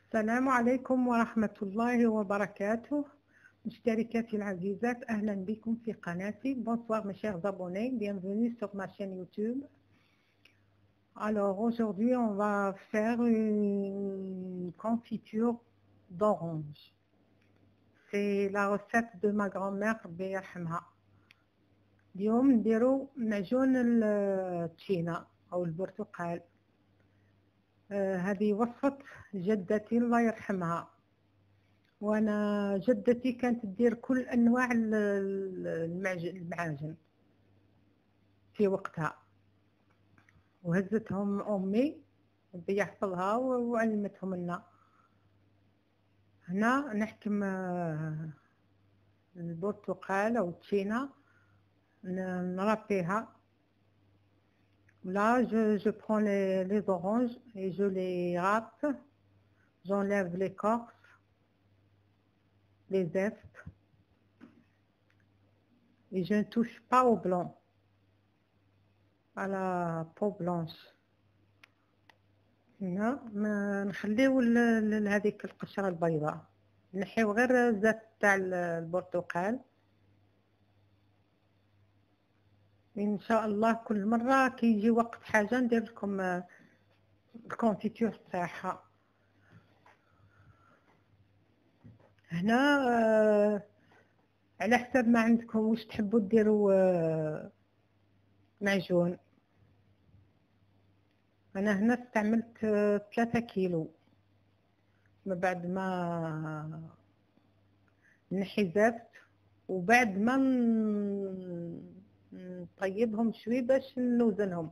السلام عليكم ورحمة الله وبركاته. مشتركاتي العزيزات، أهلا بكم في قناتي. Bonsoir mes chers abonnés, bienvenue sur ma chaîne YouTube. Alors aujourd'hui on va faire une confiture d'orange. C'est la recette de ma grand-mère ربي يرحمها. اليوم نديرو معجون التشينا أو البرتقال. هذه وصفة جدتي الله يرحمها، وانا جدتي كانت تدير كل انواع المعاجن في وقتها، وهزتهم امي ربي يحفظها وعلمتهم لنا. هنا نحكم البرتقال او التشينا نربيها. Là, je prends les oranges et je les râpe. J'enlève l'écorce, les zestes. Et je ne touche pas au blanc, à la peau blanche. هنا ما نخليو هذيك القشرة البيضاء، نحيو غير الزيت تاع البرتقال. ان شاء الله كل مره كي يجي وقت حاجه ندير لكم الكونفيتور تاعها. هنا على حسب ما عندكم واش تحبوا ديروا معجون. انا هنا استعملت 3 كيلو. من بعد ما نحي زفت وبعد ما نطيبهم شوي باش نوزنهم.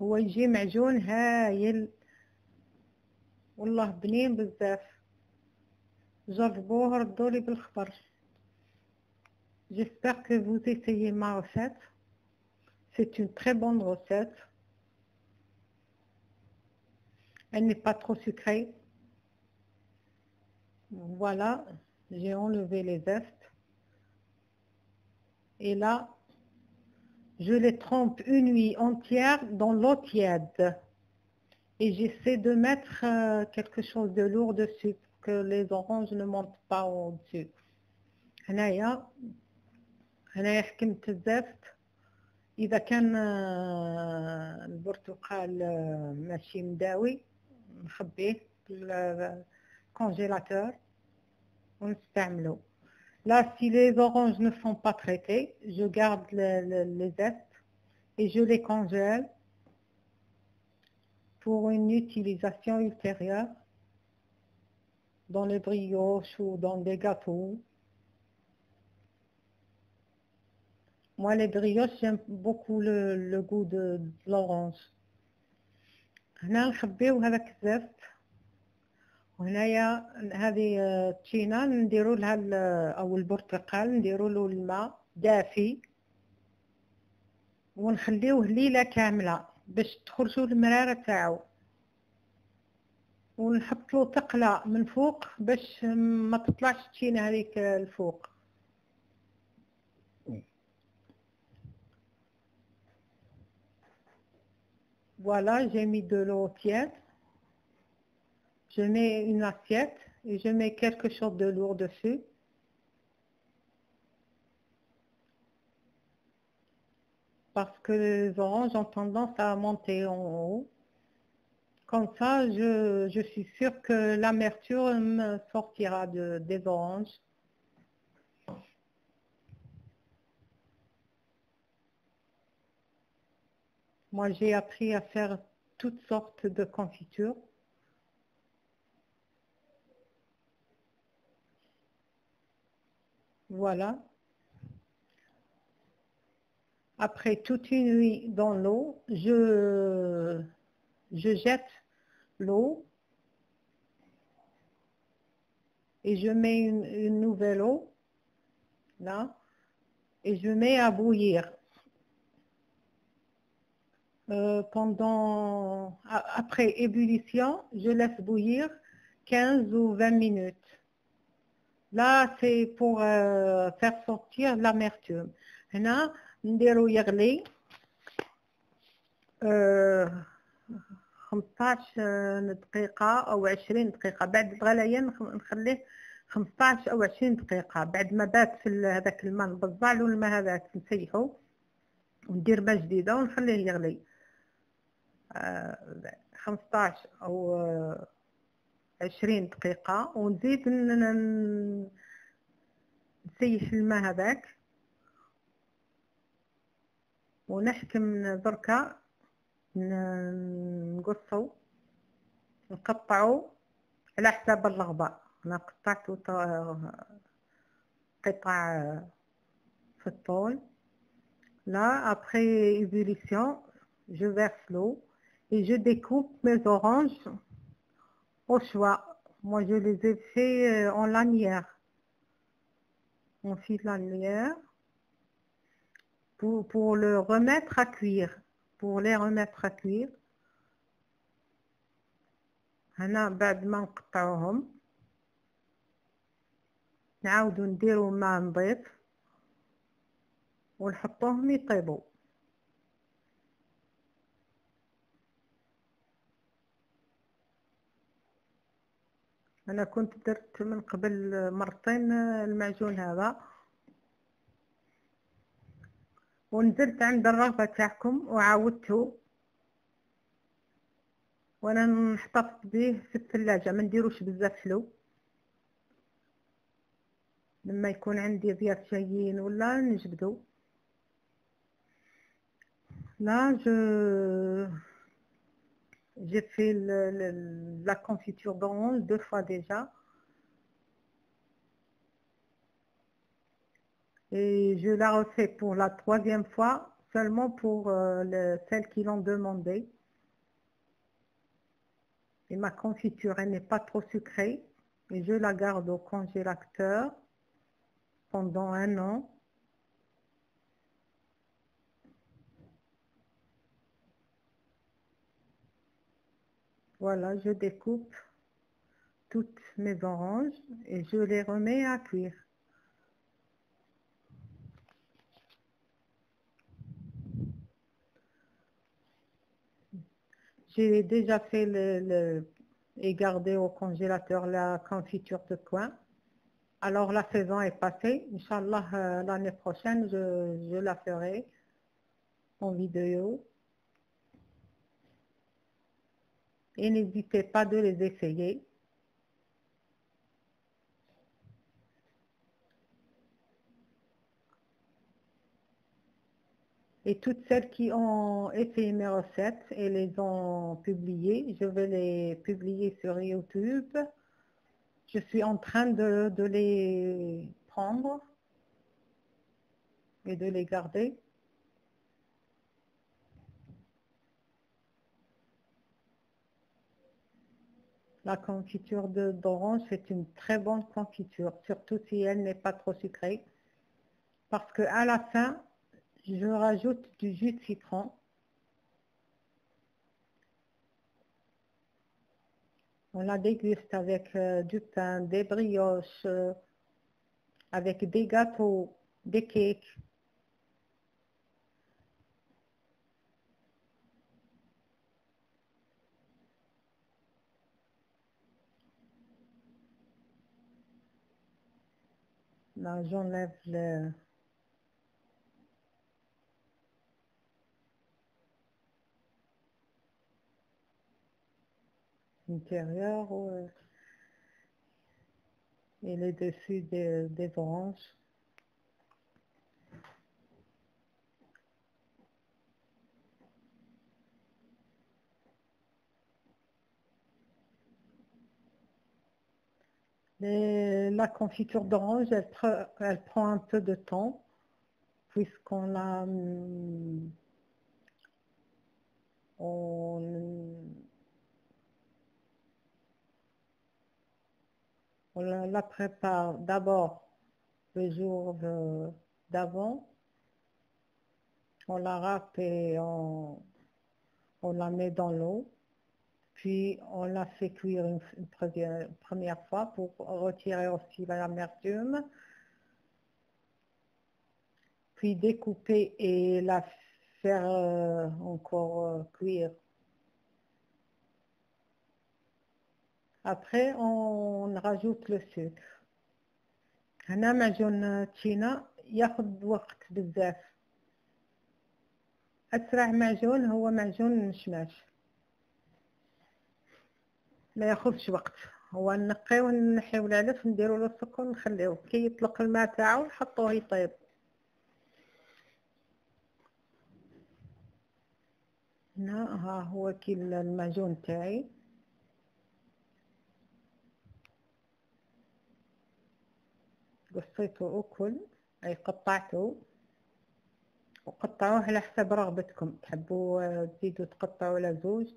هو يجي معجون هايل والله بنين بزاف. جربوه ردولي بالخبر. J'espère que vous essayez ma recette. C'est une très bonne recette. Elle n'est pas trop sucrée. Voilà, j'ai enlevé les zestes. Et là, je les trempe une nuit entière dans l'eau tiède. Et j'essaie de mettre quelque chose de lourd dessus pour que les oranges ne montent pas au-dessus. هنايا حكمت الزفت. إذا كان البرتقال ماشي مداوي نخبيه في الكونجيلاتور ونستعمله. Là, si les oranges ne sont pas traitées, je garde les zestes et je les congèle pour une utilisation ultérieure dans les brioches ou dans des gâteaux. Moi, les brioches, j'aime beaucoup le goût de l'orange. هنا نخبيو هذاك الزفت. وهنايا هذه التشينا نديرو لها او البرتقال نديرو له الماء دافي ونخليوه ليله كامله باش تخرجوا المراره تاعو، ونحط له تقله من فوق باش ما تطلعش التشينا هذيك الفوق. Voilà, j'ai mis de l'eau tiède. Je mets une assiette et je mets quelque chose de lourd dessus. Parce que les oranges ont tendance à monter en haut. Comme ça, je suis sûre que l'amertume sortira des oranges. Moi, j'ai appris à faire toutes sortes de confitures. Voilà. Après toute une nuit dans l'eau, je jette l'eau et je mets une nouvelle eau là et je mets à bouillir. Après ébullition, je laisse bouillir 15 ou 20 minutes. Là, c'est pour faire sortir l'amertume. هنا نديرو يغلي 15 دقيقة أو 20 دقيقة. بعد الغليان نخليه 15 أو 20 دقيقة. بعد ما بات في هذاك الماء نبزع له الماء هذاك نسيحو وندير ماء جديدة ونخليه يغلي 15 أو 20 دقيقة، ونزيد نسيح الماء هذاك ونحكم دركا نقصو نقطعو على حساب الرغبة. أنا قطعت قطع في الطول. Là, après ébullition, je verse l'eau et je découpe mes oranges au choix. Moi, je les ai fait en lanière. On fait lanière pour le remettre à cuire. Pour les remettre à cuire. هنا بعد ما نقطعوهم نعاودو نديرو ماء نضيف ونحطوهم يطيبوا. انا كنت درت من قبل مرتين المعجون هذا، ونزلت عند الرغبة تاعكم وعاودته، وانا نحتفظ به في الثلاجة ما نديروش بزاف حلو. لما يكون عندي ضياف جايين ولا نجبدو. Là, j'ai fait la confiture d'orange 2 fois déjà. Et je la refais pour la 3e fois, seulement pour celles qui l'ont demandé. Et ma confiture, elle n'est pas trop sucrée. Et je la garde au congélateur pendant 1 an. Voilà, je découpe toutes mes oranges et je les remets à cuire. J'ai déjà fait et gardé au congélateur la confiture de coin. Alors la saison est passée. Inch'Allah, l'année prochaine, je la ferai en vidéo. Et n'hésitez pas de les essayer. Et toutes celles qui ont essayé mes recettes et les ont publiées, je vais les publier sur YouTube. Je suis en train de les prendre et de les garder. La confiture d'orange, c'est une très bonne confiture, surtout si elle n'est pas trop sucrée. Parce qu'à la fin, je rajoute du jus de citron. On la déguste avec du pain, des brioches, avec des gâteaux, des cakes. Là, j'enlève l'intérieur et les dessus des oranges. La confiture d'orange, elle prend un peu de temps, puisqu'on la... On la prépare d'abord le jour d'avant. On la râpe et on la met dans l'eau. Puis on la fait cuire une première fois pour retirer aussi l'amertume. Puis découper et la faire encore cuire. Après, on rajoute le sucre. هنا معجون تشينا ياخد وقت بزاف. أسرع معجون هو معجون المشماش، ما ياخذش وقت. هو نقيو ونحيو العلف نديرو له السكر ونخليوه كي يطلق الماء تاعو نحطوه يطيب. هنا ها هو كي المعجون تاعي. قصيته أكل أي قطعته، وقطعوه على حسب رغبتكم. تحبوا تزيدوا تقطعوا على زوج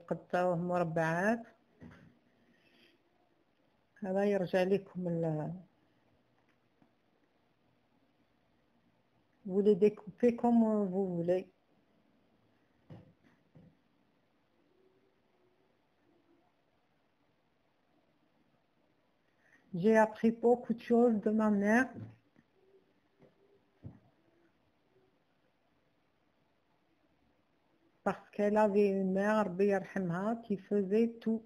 تقطعوه مربعات، هذا يرجع لكم. vous les découpez comme vous voulez. J'ai appris beaucoup de choses de ma mère. Parce qu'elle avait une mère, Rabbi yarhamha, qui faisait tout.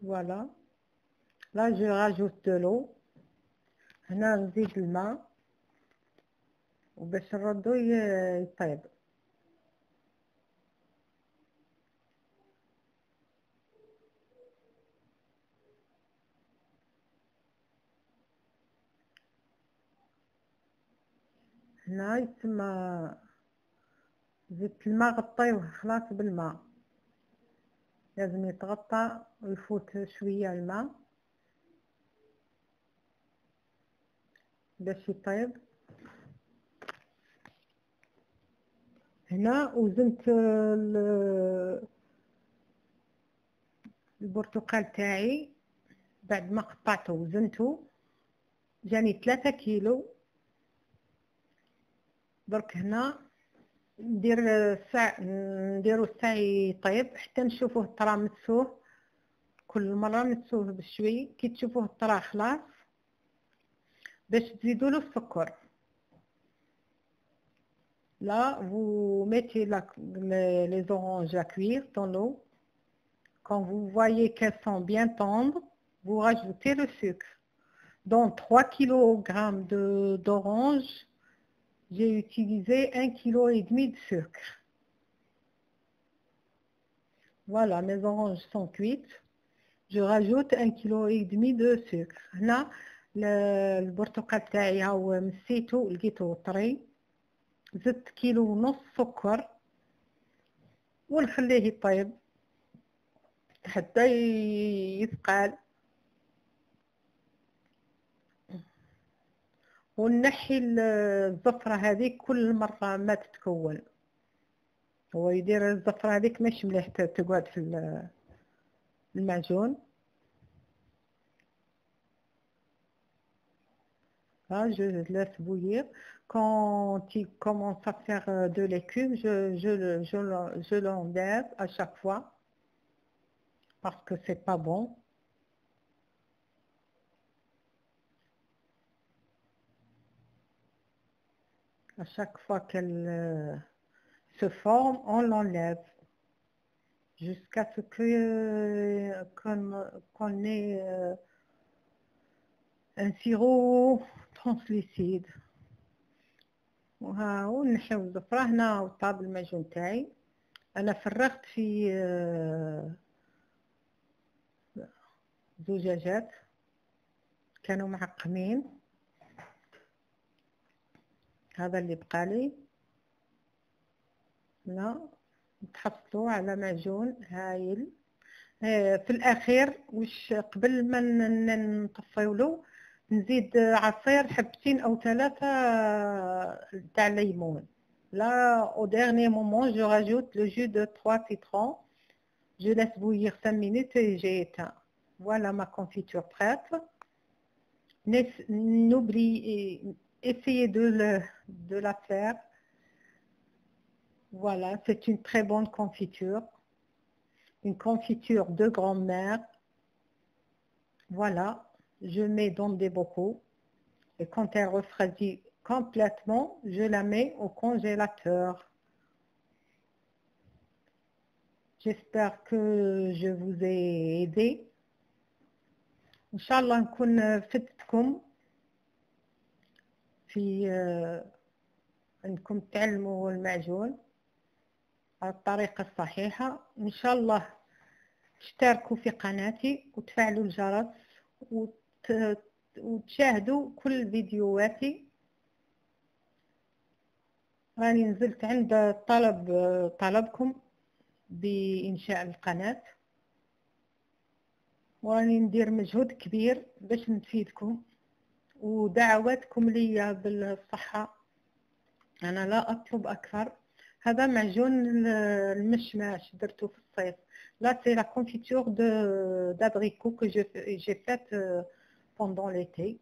Voilà. Là, je rajoute de l'eau. هنا نزيد الماء وباش نردو يطيب. هنا يتسمى زدت الماء، غطيوه خلاص بالماء، لازم يتغطى ويفوت شوية الماء باش يطيب. هنا وزنت البرتقال تاعي بعد ما قطعته وزنته، جاني 3 كيلو. درك هنا نديرو الساع يطيب حتى نشوفوه طرا متسوه. كل مرة نتسوه بشوي، كي تشوفوه طرا خلاص باش تزيدوا له السكر. Là, vous mettez les oranges à cuire dans l'eau. Quand vous voyez qu'elles sont bien tendres, vous rajoutez le sucre. Dans 3 kg d'oranges, j'ai utilisé 1,5 kg de sucre. Voilà, mes oranges sont cuites. Je rajoute 1,5 kg de sucre. هنا البرتقال تاعي هاو مسيتو لقيته طري، زدت 1.5 كيلو سكر ونخليه يطيب حتى يثقل. ونحي الزفرة هذه كل مرة ما تتكون. هو يدير الزفرة هذيك مش مليح تقعد في المعجون. Là, je laisse bouillir. Quand il commence à faire de l'écume, je l'enlève à chaque fois parce que c'est pas bon. À chaque fois qu'elle se forme, on l'enlève jusqu'à ce que qu'on ait un sirop translucide. وهاو نحيو الزفرة. هنا طاب المعجون تاعي. أنا فرغت في زجاجات كانوا معقمين. هذا اللي بقالي. لا تحصلوا على معجون هايل. في الأخير وش قبل ما نطفيولو نزيد عصير حبتين أو 3 تاع الليمون. Là, au dernier moment, je rajoute le jus de 3 citrons. Je laisse bouillir 5 minutes et j'ai éteint. Voilà ma confiture prête. N'oubliez, essayez de la faire. Voilà, c'est une très bonne confiture. Une confiture de grand-mère. Voilà. je mets dans des bocaux et quand elle refroidit complètement, je la mets au congélateur. J'espère que je vous ai aidé. إن شاء الله نكون فدتكم في أنكم تعلموا المعجون على الطريقة الصحيحة. إن شاء الله تشتركوا في قناتي وتفعلوا الجرس وتشاهدوا كل فيديوهاتي. راني نزلت عند طلبكم بإنشاء القناة، وراني ندير مجهود كبير باش نفيدكم، ودعواتكم ليا بالصحة. أنا لا أطلب أكثر. هذا معجون المشماش درته في الصيف. لا سي لا كونفيتور d'abricot que j'ai faite pendant l'été.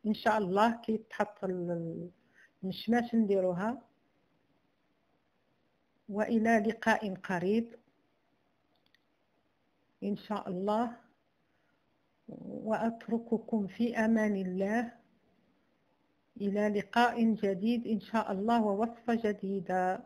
إن شاء الله كي تحط المشماش نديروها. وإلى لقاء قريب إن شاء الله، وأترككم في أمان الله. إلى لقاء جديد إن شاء الله ووصفة جديدة.